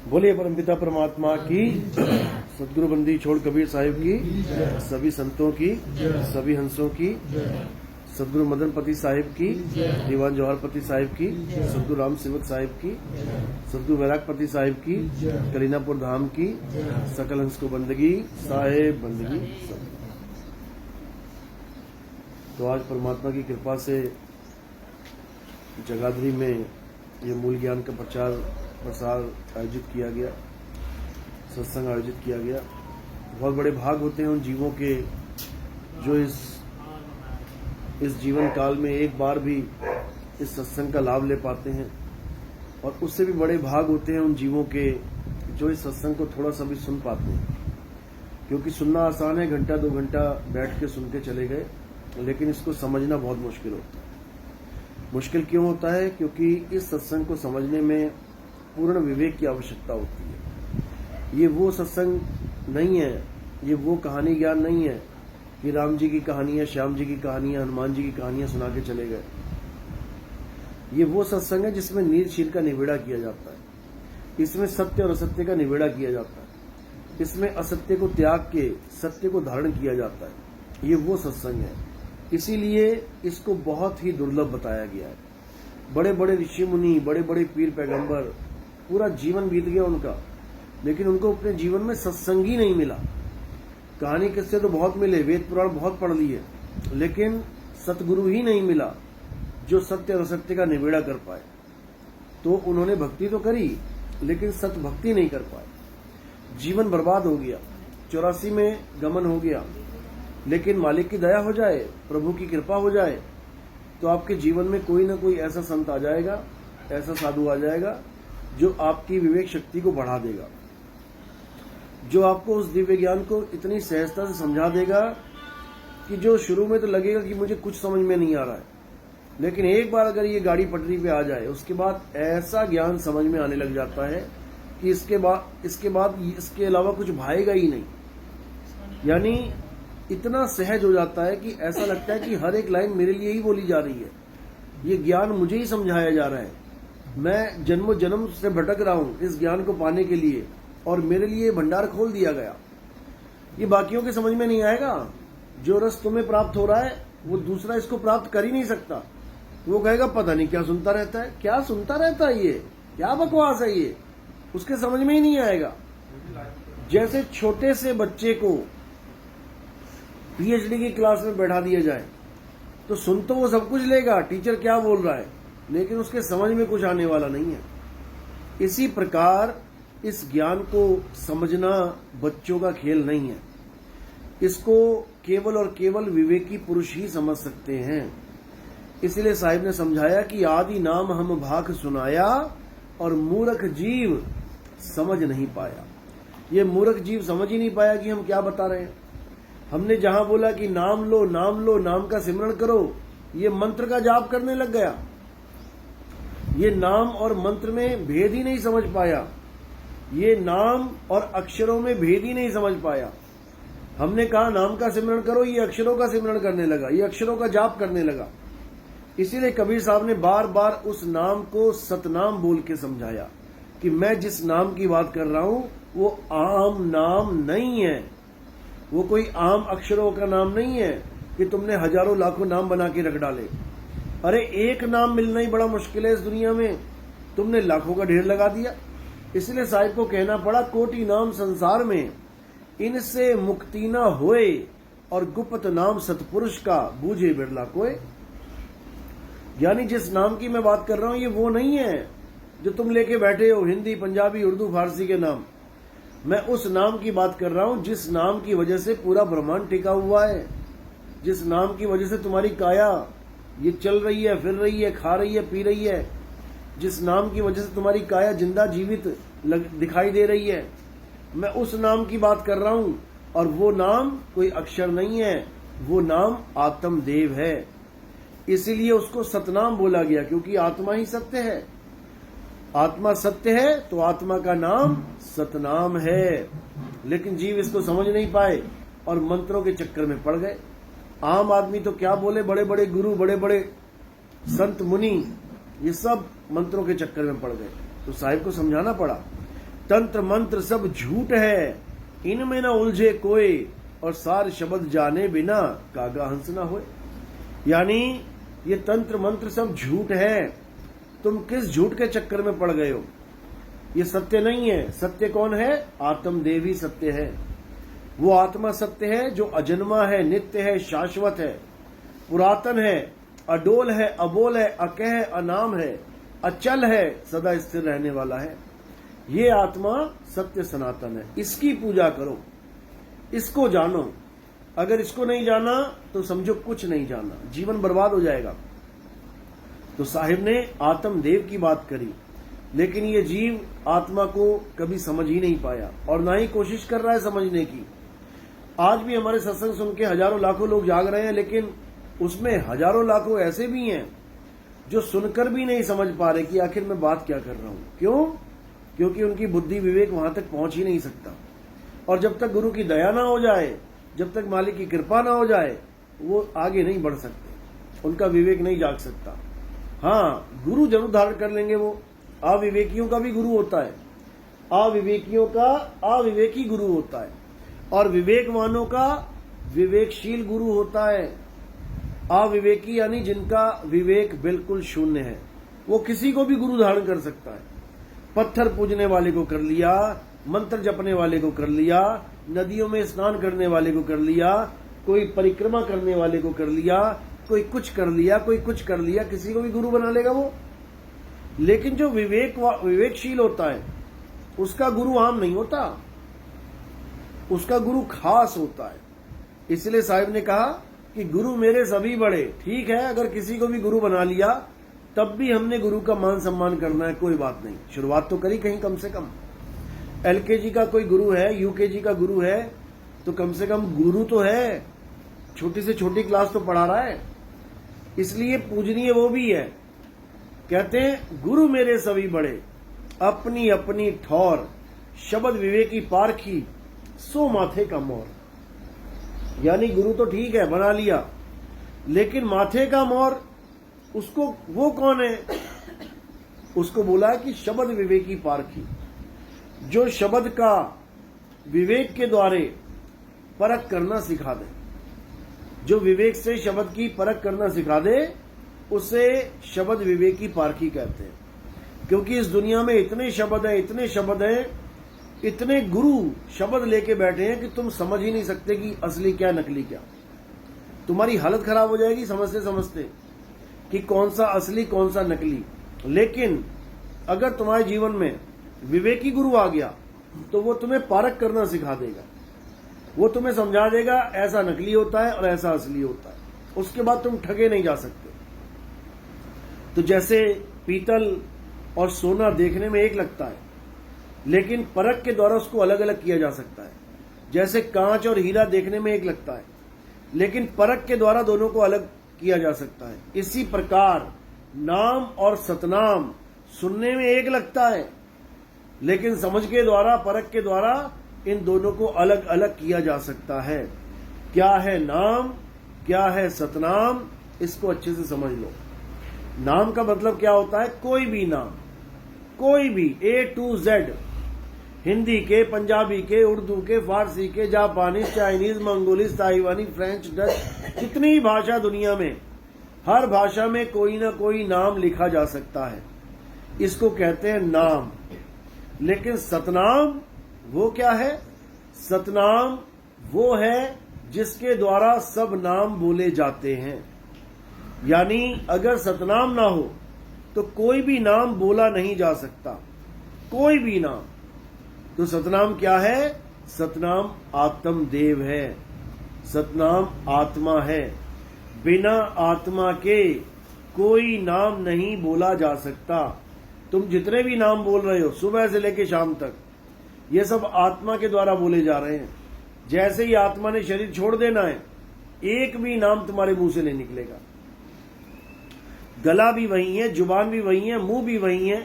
बोलिए परमपिता परमात्मा की, सदगुरु बंदी छोड़ कबीर साहिब की, सभी संतों की, सभी हंसों की, सदगुरु मदनपति साहिब की, दीवान जौहरपति साहिब की, सदगुरु राम सेवक साहिब की, सदगुरु वैरागपति साहिब की, कलीनापुर धाम की, सकल हंस को बंदगी साहेब बंदगी सब। तो आज परमात्मा की कृपा से जगाधरी में ये मूल ज्ञान का प्रचार प्रसार आयोजित किया गया, सत्संग आयोजित किया गया। बहुत बड़े भाग होते हैं उन जीवों के जो इस जीवन काल में एक बार भी इस सत्संग का लाभ ले पाते हैं, और उससे भी बड़े भाग होते हैं उन जीवों के जो इस सत्संग को थोड़ा सा भी सुन पाते हैं। क्योंकि सुनना आसान है, घंटा 2 घंटा बैठ के सुन के चले गए, लेकिन इसको समझना बहुत मुश्किल होता है। मुश्किल क्यों होता है? क्योंकि इस सत्संग को समझने में पूर्ण विवेक की आवश्यकता होती है। ये वो सत्संग नहीं है, ये वो कहानी ज्ञान नहीं है कि राम जी की कहानियां, श्याम जी की कहानियां, हनुमान जी की कहानियां सुना के चले गए। ये वो सत्संग है जिसमें नीर शीर का निबेड़ा किया जाता है, इसमें सत्य और असत्य का निबेड़ा किया जाता है, इसमें असत्य को त्याग के सत्य को धारण किया जाता है। ये वो सत्संग है, इसीलिए इसको बहुत ही दुर्लभ बताया गया है। बड़े बड़े ऋषि मुनि, बड़े बड़े पीर पैगंबर, पूरा जीवन बीत गया उनका, लेकिन उनको अपने जीवन में सत्संगी नहीं मिला। कहानी किस्से तो बहुत मिले, वेद पुराण बहुत पढ़ लिए, लेकिन सतगुरु ही नहीं मिला जो सत्य और असत्य का निबेड़ा कर पाए। तो उन्होंने भक्ति तो करी, लेकिन सत भक्ति नहीं कर पाए। जीवन बर्बाद हो गया, 84 में गमन हो गया। लेकिन मालिक की दया हो जाए, प्रभु की कृपा हो जाए, तो आपके जीवन में कोई ना कोई ऐसा संत आ जाएगा, ऐसा साधु आ जाएगा जो आपकी विवेक शक्ति को बढ़ा देगा, जो आपको उस दिव्य ज्ञान को इतनी सहजता से समझा देगा कि जो शुरू में तो लगेगा कि मुझे कुछ समझ में नहीं आ रहा है, लेकिन एक बार अगर ये गाड़ी पटरी पे आ जाए, उसके बाद ऐसा ज्ञान समझ में आने लग जाता है कि इसके बाद इसके अलावा कुछ भाएगा ही नहीं। यानी इतना सहज हो जाता है कि ऐसा लगता है कि हर एक लाइन मेरे लिए ही बोली जा रही है, ये ज्ञान मुझे ही समझाया जा रहा है, मैं जन्मों जन्म से भटक रहा हूं इस ज्ञान को पाने के लिए, और मेरे लिए भंडार खोल दिया गया। ये बाकियों के समझ में नहीं आएगा। जो रस तुम्हें प्राप्त हो रहा है वो दूसरा इसको प्राप्त कर ही नहीं सकता। वो कहेगा पता नहीं क्या सुनता रहता है, क्या सुनता रहता है, ये क्या बकवास है, ये उसके समझ में ही नहीं आएगा। जैसे छोटे से बच्चे को पीएचडी की क्लास में बैठा दिया जाए तो सुन तो वो सब कुछ लेगा, टीचर क्या बोल रहा है, लेकिन उसके समझ में कुछ आने वाला नहीं है। इसी प्रकार इस ज्ञान को समझना बच्चों का खेल नहीं है, इसको केवल और केवल विवेकी पुरुष ही समझ सकते हैं। इसलिए साहिब ने समझाया कि आदि नाम हम भाख सुनाया, और मूर्ख जीव समझ नहीं पाया। ये मूर्ख जीव समझ ही नहीं पाया कि हम क्या बता रहे हैं। हमने जहां बोला कि नाम लो, नाम लो, नाम का सिमरण करो, ये मंत्र का जाप करने लग गया। ये नाम और मंत्र में भेद ही नहीं समझ पाया, ये नाम और अक्षरों में भेद ही नहीं समझ पाया। हमने कहा नाम का सिमरण करो, ये अक्षरों का सिमरण करने लगा, ये अक्षरों का जाप करने लगा। इसीलिए कबीर साहब ने बार बार उस नाम को सतनाम बोल के समझाया कि मैं जिस नाम की बात कर रहा हूं वो आम नाम नहीं है, वो कोई आम अक्षरों का नाम नहीं है कि तुमने हजारों लाखों नाम बना के रख डाले। अरे एक नाम मिलना ही बड़ा मुश्किल है इस दुनिया में, तुमने लाखों का ढेर लगा दिया। इसलिए साहिब को कहना पड़ा कोटि नाम संसार में, इनसे मुक्ति ना होए, और गुप्त नाम सतपुरुष का बूझे बिरला कोय। यानी जिस नाम की मैं बात कर रहा हूं ये वो नहीं है जो तुम लेके बैठे हो, हिंदी, पंजाबी, उर्दू, फारसी के नाम। मैं उस नाम की बात कर रहा हूं जिस नाम की वजह से पूरा ब्रह्मांड टिका हुआ है, जिस नाम की वजह से तुम्हारी काया ये चल रही है, फिर रही है, खा रही है, पी रही है, जिस नाम की वजह से तुम्हारी काया जिंदा जीवित दिखाई दे रही है। मैं उस नाम की बात कर रहा हूं, और वो नाम कोई अक्षर नहीं है, वो नाम आत्मदेव है। इसीलिए उसको सतनाम बोला गया, क्योंकि आत्मा ही सत्य है। आत्मा सत्य है तो आत्मा का नाम सतनाम है। लेकिन जीव इसको समझ नहीं पाए और मंत्रों के चक्कर में पड़ गए। आम आदमी तो क्या बोले, बड़े बड़े गुरु, बड़े बड़े संत मुनि, ये सब मंत्रों के चक्कर में पड़ गए। तो साहिब को समझाना पड़ा तंत्र मंत्र सब झूठ है, इनमें न उलझे कोई, और सार शब्द जाने बिना कागा हंस न होए। यानी ये तंत्र मंत्र सब झूठ है, तुम किस झूठ के चक्कर में पड़ गए हो? ये सत्य नहीं है। सत्य कौन है? आत्मदेव ही सत्य है। वो आत्मा सत्य है जो अजन्मा है, नित्य है, शाश्वत है, पुरातन है, अडोल है, अबोल है, अकह है, अनाम है, अचल है, सदा स्थिर रहने वाला है। ये आत्मा सत्य सनातन है। इसकी पूजा करो, इसको जानो। अगर इसको नहीं जाना तो समझो कुछ नहीं जाना, जीवन बर्बाद हो जाएगा। तो साहिब ने आत्मदेव की बात करी, लेकिन ये जीव आत्मा को कभी समझ ही नहीं पाया और ना ही कोशिश कर रहा है समझने की। आज भी हमारे सत्संग सुन के हजारों लाखों लोग जाग रहे हैं, लेकिन उसमें हजारों लाखों ऐसे भी हैं जो सुनकर भी नहीं समझ पा रहे कि आखिर मैं बात क्या कर रहा हूं। क्यों? क्योंकि उनकी बुद्धि विवेक वहां तक पहुंच ही नहीं सकता। और जब तक गुरु की दया ना हो जाए, जब तक मालिक की कृपा ना हो जाए, वो आगे नहीं बढ़ सकते, उनका विवेक नहीं जाग सकता। हाँ, गुरु जरूर धारण कर लेंगे। वो अविवेकियों का भी गुरु होता है, अविवेकियों का अविवेकी गुरु होता है, और विवेकवानों का विवेकशील गुरु होता है। अविवेकी यानी जिनका विवेक बिल्कुल शून्य है, वो किसी को भी गुरु धारण कर सकता है। पत्थर पूजने वाले को कर लिया, मंत्र जपने वाले को कर लिया, नदियों में स्नान करने वाले को कर लिया, कोई परिक्रमा करने वाले को कर लिया, कोई कुछ कर लिया, कोई कुछ कर लिया, किसी को भी गुरु बना लेगा वो। लेकिन जो विवेकशील होता है उसका गुरु आम नहीं होता, उसका गुरु खास होता है। इसलिए साहिब ने कहा कि गुरु मेरे सभी बड़े। ठीक है, अगर किसी को भी गुरु बना लिया तब भी हमने गुरु का मान सम्मान करना है, कोई बात नहीं। शुरुआत तो करी कहीं, कम से कम एलकेजी का कोई गुरु है, यूकेजी का गुरु है, तो कम से कम गुरु तो है, छोटी से छोटी क्लास तो पढ़ा रहा है, इसलिए पूजनीय वो भी है। कहते हैं गुरु मेरे सभी बड़े, अपनी अपनी ठौर, शब्द विवेकी पारखी, सो माथे का मोर। यानी गुरु तो ठीक है, बना लिया, लेकिन माथे का मोर उसको, वो कौन है? उसको बोला है कि शब्द विवेकी पारखी, जो शब्द का विवेक के द्वारे परख करना सिखा दे, जो विवेक से शब्द की परख करना सिखा दे, उसे शब्द विवेकी पारखी कहते हैं। क्योंकि इस दुनिया में इतने शब्द हैं, इतने शब्द हैं, इतने गुरु शब्द लेके बैठे हैं कि तुम समझ ही नहीं सकते कि असली क्या नकली क्या। तुम्हारी हालत खराब हो जाएगी समझते समझते कि कौन सा असली कौन सा नकली। लेकिन अगर तुम्हारे जीवन में विवेकी गुरु आ गया तो वो तुम्हें पारख करना सिखा देगा, वो तुम्हें समझा देगा ऐसा नकली होता है और ऐसा असली होता है। उसके बाद तुम ठगे नहीं जा सकते। तो जैसे पीतल और सोना देखने में एक लगता है, लेकिन परख के द्वारा उसको अलग अलग किया जा सकता है। जैसे कांच और हीरा देखने में एक लगता है, लेकिन परख के द्वारा दोनों को अलग किया जा सकता है। इसी प्रकार नाम और सतनाम सुनने में एक लगता है, लेकिन समझ के द्वारा, परख के द्वारा इन दोनों को अलग अलग किया जा सकता है। क्या है नाम, क्या है सतनाम, इसको अच्छे से समझ लो। नाम का मतलब क्या होता है? कोई भी नाम, कोई भी A to Z, हिंदी के, पंजाबी के, उर्दू के, फारसी के, जापानीज, चाइनीज, मंगोलीज, ताइवानी, फ्रेंच, डच, जितनी भी भाषा दुनिया में, हर भाषा में कोई ना कोई नाम लिखा जा सकता है। इसको कहते हैं नाम। लेकिन सतनाम वो क्या है? सतनाम वो है जिसके द्वारा सब नाम बोले जाते हैं। यानी अगर सतनाम ना हो तो कोई भी नाम बोला नहीं जा सकता, कोई भी नाम। तो सतनाम क्या है? सतनाम आत्मदेव है, सतनाम आत्मा है। बिना आत्मा के कोई नाम नहीं बोला जा सकता। तुम जितने भी नाम बोल रहे हो सुबह से लेकर शाम तक, ये सब आत्मा के द्वारा बोले जा रहे हैं। जैसे ही आत्मा ने शरीर छोड़ देना है, एक भी नाम तुम्हारे मुंह से नहीं निकलेगा। गला भी वही है, जुबान भी वही है, मुंह भी वही है,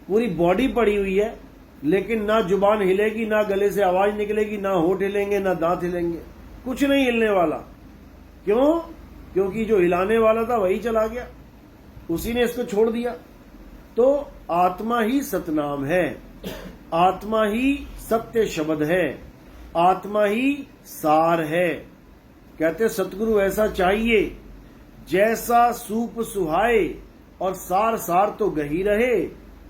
पूरी बॉडी पड़ी हुई है, लेकिन ना जुबान हिलेगी, ना गले से आवाज निकलेगी, ना होठ हिलेंगे, ना दांत हिलेंगे, कुछ नहीं हिलने वाला। क्यों? क्योंकि जो हिलाने वाला था वही चला गया, उसी ने इसको छोड़ दिया। तो आत्मा ही सतनाम है। आत्मा ही सत्य शब्द है, आत्मा ही सार है। कहते सतगुरु ऐसा चाहिए जैसा सूप सुहाए, और सार सार तो गही रहे,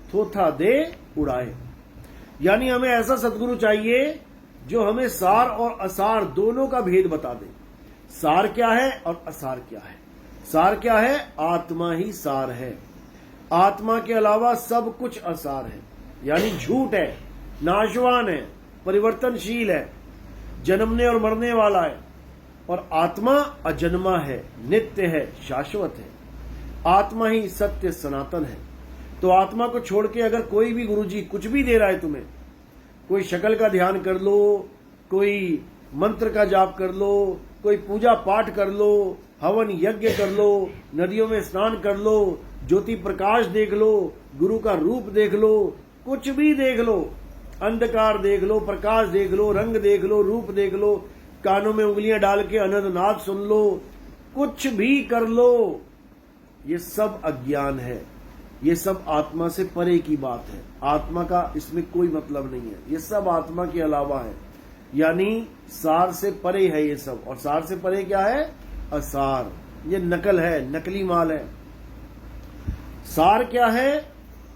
थोथा दे उड़ाए। यानी हमें ऐसा सतगुरु चाहिए जो हमें सार और असार दोनों का भेद बता दे। सार क्या है और असार क्या है? सार क्या है? आत्मा ही सार है। आत्मा के अलावा सब कुछ असार है, यानी झूठ है, नाशवान है, परिवर्तनशील है, जन्मने और मरने वाला है। और आत्मा अजन्मा है, नित्य है, शाश्वत है। आत्मा ही सत्य सनातन है। तो आत्मा को छोड़ के अगर कोई भी गुरुजी कुछ भी दे रहा है तुम्हें, कोई शक्ल का ध्यान कर लो, कोई मंत्र का जाप कर लो, कोई पूजा पाठ कर लो, हवन यज्ञ कर लो, नदियों में स्नान कर लो, ज्योति प्रकाश देख लो, गुरु का रूप देख लो, कुछ भी देख लो, अंधकार देख लो, प्रकाश देख लो, रंग देख लो, रूप देख लो, कानों में उंगलियां डाल के अनंत नाद सुन लो, कुछ भी कर लो, ये सब अज्ञान है। ये सब आत्मा से परे की बात है। आत्मा का इसमें कोई मतलब नहीं है। ये सब आत्मा के अलावा है, यानी सार से परे है ये सब। और सार से परे क्या है? असार। ये नकल है, नकली माल है। सार क्या है?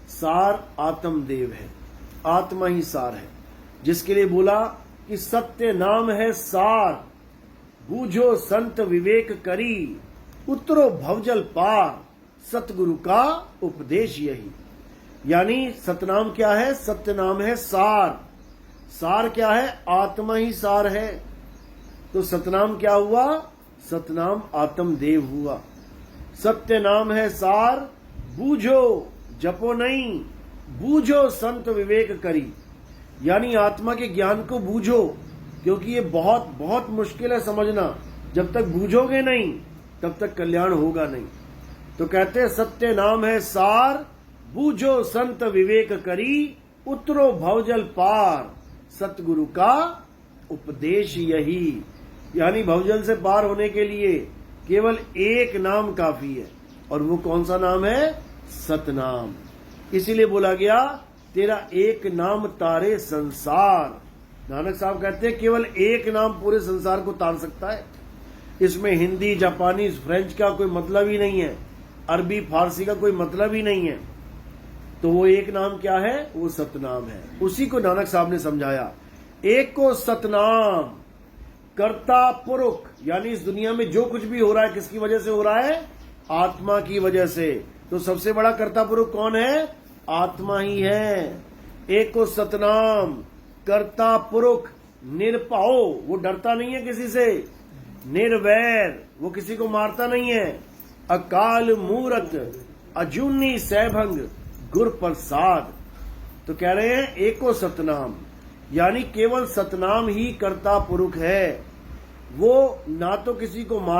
सार आत्मदेव है, आत्मा ही सार है। जिसके लिए बोला कि सत्य नाम है सार, बूझो संत विवेक करी, उतरो भवजल पार, सतगुरु का उपदेश यही। यानी सतनाम क्या है? सत्य नाम है सार। सार क्या है? आत्मा ही सार है। तो सतनाम क्या हुआ? सतनाम आत्मदेव हुआ। सत्य नाम है सार, बूझो, जपो नहीं, बूझो संत विवेक करी। यानी आत्मा के ज्ञान को बूझो, क्योंकि ये बहुत बहुत मुश्किल है समझना। जब तक बूझोगे नहीं तब तक कल्याण होगा नहीं। तो कहते हैं सत्य नाम है सार, बूझो संत विवेक करी, उतरो भवजल पार, सतगुरु का उपदेश यही। यानी भवजल से पार होने के लिए केवल एक नाम काफी है, और वो कौन सा नाम है? सतनाम। इसीलिए बोला गया तेरा एक नाम तारे संसार। नानक साहब कहते हैं केवल एक नाम पूरे संसार को तार सकता है। इसमें हिंदी, जापानी, फ्रेंच का कोई मतलब ही नहीं है, अरबी फारसी का कोई मतलब ही नहीं है। तो वो एक नाम क्या है? वो सतनाम है। उसी को नानक साहब ने समझाया। एक को सतनाम, कर्ता पुरुष, यानी इस दुनिया में जो कुछ भी हो रहा है किसकी वजह से हो रहा है? आत्मा की वजह से। तो सबसे बड़ा कर्ता पुरुष कौन है? आत्मा ही है। एक को सतनाम, कर्ता पुरुष, निरपाओ, वो डरता नहीं है किसी से, निर्वैर, वो किसी को मारता नहीं है, अकाल मूरत, अजूनी सैभंग, गुर प्रसाद। तो कह रहे हैं एको सतनाम, यानी केवल सतनाम ही कर्ता पुरुष है। वो ना तो किसी को मार